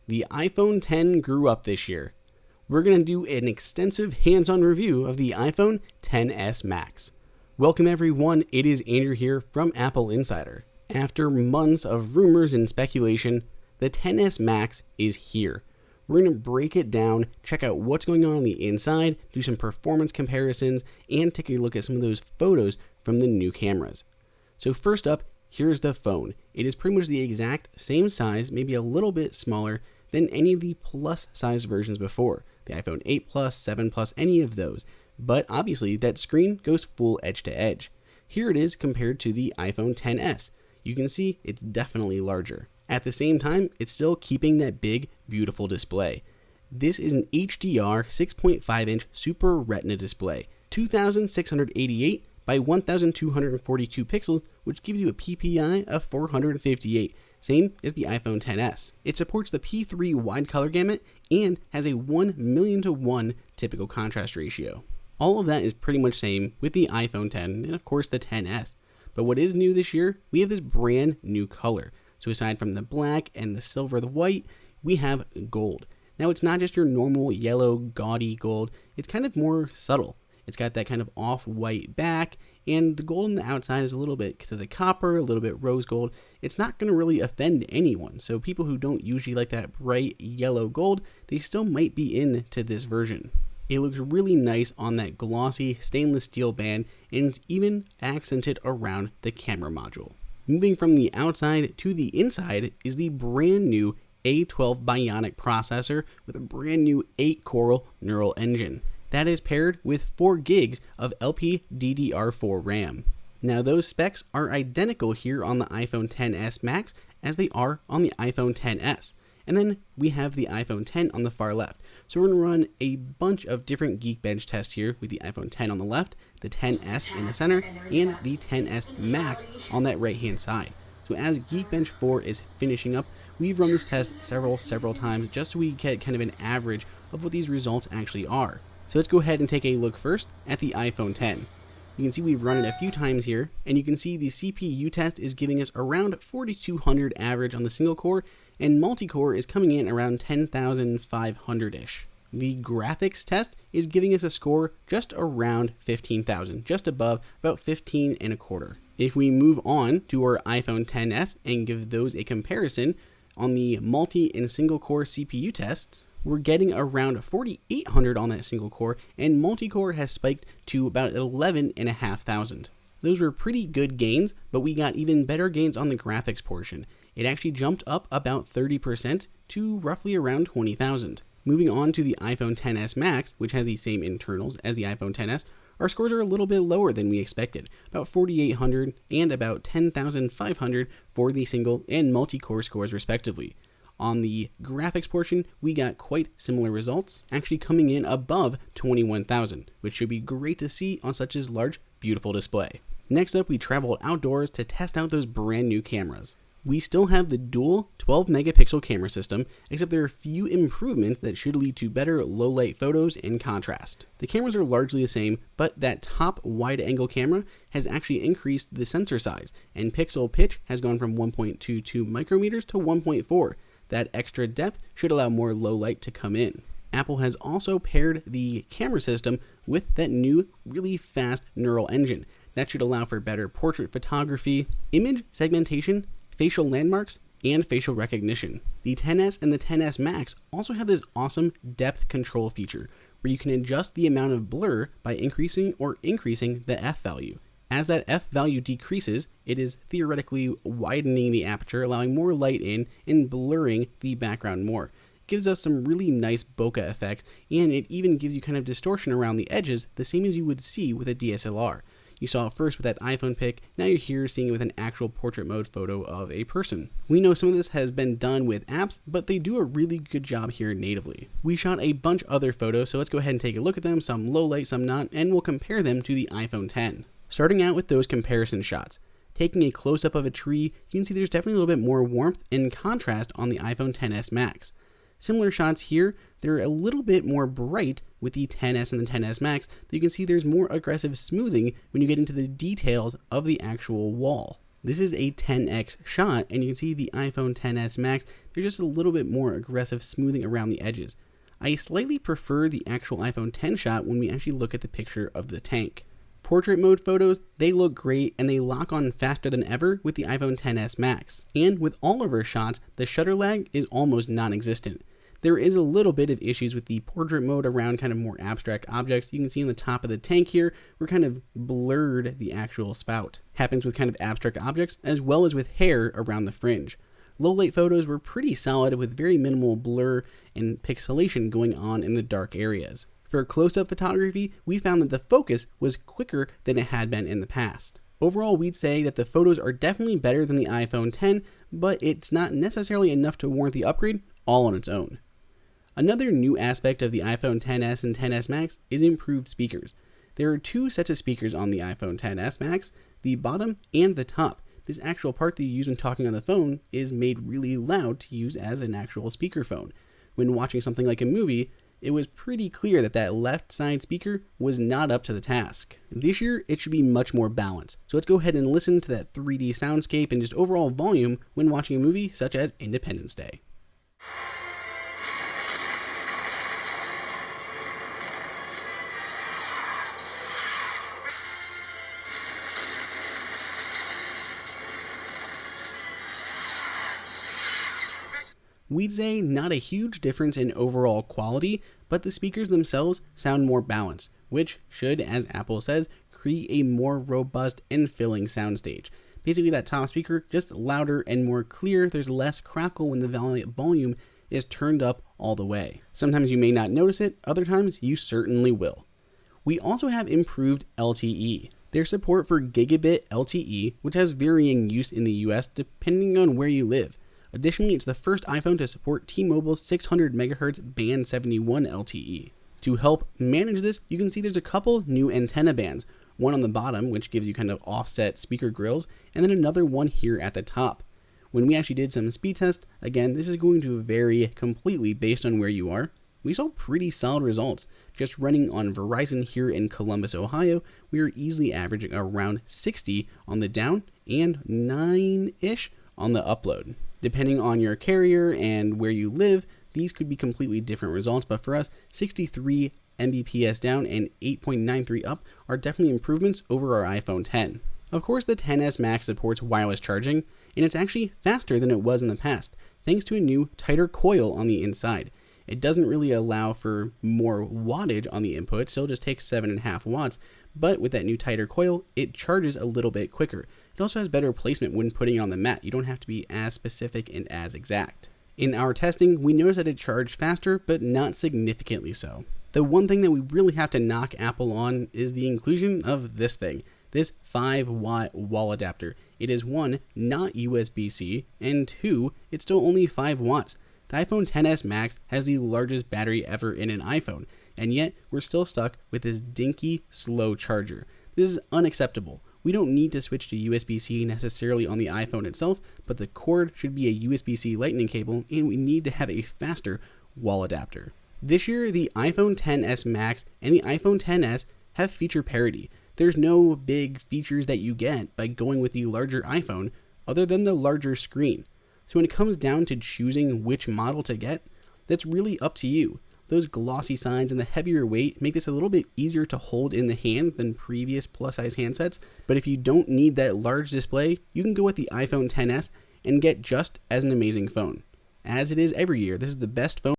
The iPhone X grew up this year. We're going to do an extensive hands-on review of the iPhone XS Max. Welcome everyone, it is Andrew here from Apple Insider. After months of rumors and speculation, the XS Max is here. We're going to break it down, check out what's going on the inside, do some performance comparisons, and take a look at some of those photos from the new cameras. So first up, here's the phone. It is pretty much the exact same size, maybe a little bit smaller than any of the Plus size versions before. The iPhone 8 Plus, 7 Plus, any of those. But obviously that screen goes full edge to edge. Here it is compared to the iPhone XS. You can see it's definitely larger. At the same time, it's still keeping that big, beautiful display. This is an HDR 6.5-inch Super Retina display, 2688 by 1242 pixels, which gives you a PPI of 458, same as the iPhone XS. It supports the P3 wide color gamut and has a 1,000,000:1 typical contrast ratio. All of that is pretty much same with the iPhone X and of course the XS. But what is new this year, we have this brand new color. So aside from the black and the silver, the white, we have gold. Now it's not just your normal yellow gaudy gold, it's kind of more subtle. It's got that kind of off-white back, and the gold on the outside is a little bit to the copper, a little bit rose gold. It's not going to really offend anyone, so people who don't usually like that bright yellow gold, they still might be into this version. It looks really nice on that glossy stainless steel band, and it's even accented around the camera module. Moving from the outside to the inside is the brand new A12 Bionic processor with a brand new 8-core neural engine. That is paired with 4 gigs of LPDDR4 RAM. Now those specs are identical here on the iPhone XS Max as they are on the iPhone XS. And then we have the iPhone X on the far left. So we're going to run a bunch of different Geekbench tests here with the iPhone X on the left, the XS in the center, and the XS Max on that right hand side. So as Geekbench 4 is finishing up, we've run this test several times just so we get kind of an average of what these results actually are. So let's go ahead and take a look first at the iPhone X. You can see we've run it a few times here, and you can see the CPU test is giving us around 4,200 average on the single core, and multi-core is coming in around 10,500-ish. The graphics test is giving us a score just around 15,000, just above, about 15 and a quarter. If we move on to our iPhone XS and give those a comparison, on the multi and single core CPU tests, we're getting around 4,800 on that single core, and multi-core has spiked to about 11,500. Those were pretty good gains, but we got even better gains on the graphics portion. It actually jumped up about 30% to roughly around 20,000. Moving on to the iPhone XS Max, which has the same internals as the iPhone XS, our scores are a little bit lower than we expected, about 4,800 and about 10,500 for the single and multi-core scores respectively. On the graphics portion, we got quite similar results, actually coming in above 21,000, which should be great to see on such a large, beautiful display. Next up, we traveled outdoors to test out those brand new cameras. We still have the dual 12 megapixel camera system, except there are a few improvements that should lead to better low light photos and contrast. The cameras are largely the same, but that top wide angle camera has actually increased the sensor size, and pixel pitch has gone from 1.22 micrometers to 1.4. That extra depth should allow more low light to come in. Apple has also paired the camera system with that new, really fast neural engine. That should allow for better portrait photography, image segmentation, facial landmarks, and facial recognition. The XS and the XS Max also have this awesome depth control feature where you can adjust the amount of blur by increasing or increasing the f value. As that f value decreases, it is theoretically widening the aperture, allowing more light in and blurring the background more. It gives us some really nice bokeh effects, and it even gives you kind of distortion around the edges, the same as you would see with a DSLR. You saw it first with that iPhone pic, now you're here seeing it with an actual portrait mode photo of a person. We know some of this has been done with apps, but they do a really good job here natively. We shot a bunch of other photos, so let's go ahead and take a look at them, some low light, some not, and we'll compare them to the iPhone X. Starting out with those comparison shots. Taking a close-up of a tree, you can see there's definitely a little bit more warmth and contrast on the iPhone XS Max. Similar shots here, they're a little bit more bright with the XS and the XS Max. You can see there's more aggressive smoothing when you get into the details of the actual wall. This is a 10x shot, and you can see the iPhone XS Max, there's just a little bit more aggressive smoothing around the edges. I slightly prefer the actual iPhone X shot when we actually look at the picture of the tank. Portrait mode photos, they look great and they lock on faster than ever with the iPhone XS Max. And with all of our shots, the shutter lag is almost non-existent. There is a little bit of issues with the portrait mode around kind of more abstract objects. You can see on the top of the tank here, we're kind of blurred the actual spout. Happens with kind of abstract objects as well as with hair around the fringe. Low light photos were pretty solid with very minimal blur and pixelation going on in the dark areas. For close-up photography, we found that the focus was quicker than it had been in the past. Overall, we'd say that the photos are definitely better than the iPhone X, but it's not necessarily enough to warrant the upgrade all on its own. Another new aspect of the iPhone XS and XS Max is improved speakers. There are two sets of speakers on the iPhone XS Max, the bottom and the top. This actual part that you use when talking on the phone is made really loud to use as an actual speakerphone. When watching something like a movie, it was pretty clear that that left side speaker was not up to the task. This year, it should be much more balanced. So let's go ahead and listen to that 3D soundscape and just overall volume when watching a movie such as Independence Day. We'd say not a huge difference in overall quality, but the speakers themselves sound more balanced, which should, as Apple says, create a more robust and filling soundstage. Basically, that top speaker just louder and more clear. There's less crackle when the volume is turned up all the way. Sometimes you may not notice it, other times you certainly will. We also have improved LTE. There's support for gigabit LTE, which has varying use in the US depending on where you live. Additionally, it's the first iPhone to support T-Mobile's 600 MHz Band 71 LTE. To help manage this, you can see there's a couple new antenna bands, one on the bottom, which gives you kind of offset speaker grills, and then another one here at the top. When we actually did some speed test, again, this is going to vary completely based on where you are. We saw pretty solid results. Just running on Verizon here in Columbus, Ohio, we were easily averaging around 60 on the down and 9-ish on the upload. Depending on your carrier and where you live, these could be completely different results, but for us, 63 Mbps down and 8.93 up are definitely improvements over our iPhone X. Of course, the XS Max supports wireless charging, and it's actually faster than it was in the past, thanks to a new tighter coil on the inside. It doesn't really allow for more wattage on the input, it still just takes 7.5 watts, but with that new tighter coil, it charges a little bit quicker. It also has better placement when putting it on the mat. You don't have to be as specific and as exact. In our testing, we noticed that it charged faster, but not significantly so. The one thing that we really have to knock Apple on is the inclusion of this thing, this 5-watt wall adapter. It is 1, not USB-C, and 2, it's still only 5 watts. The iPhone XS Max has the largest battery ever in an iPhone, and yet we're still stuck with this dinky, slow charger. This is unacceptable. We don't need to switch to USB-C necessarily on the iPhone itself, but the cord should be a USB-C lightning cable, and we need to have a faster wall adapter. This year, the iPhone XS Max and the iPhone XS have feature parity. There's no big features that you get by going with the larger iPhone other than the larger screen. So when it comes down to choosing which model to get, that's really up to you. Those glossy signs and the heavier weight make this a little bit easier to hold in the hand than previous plus-size handsets, but if you don't need that large display, you can go with the iPhone XS and get just as an amazing phone. As it is every year, this is the best phone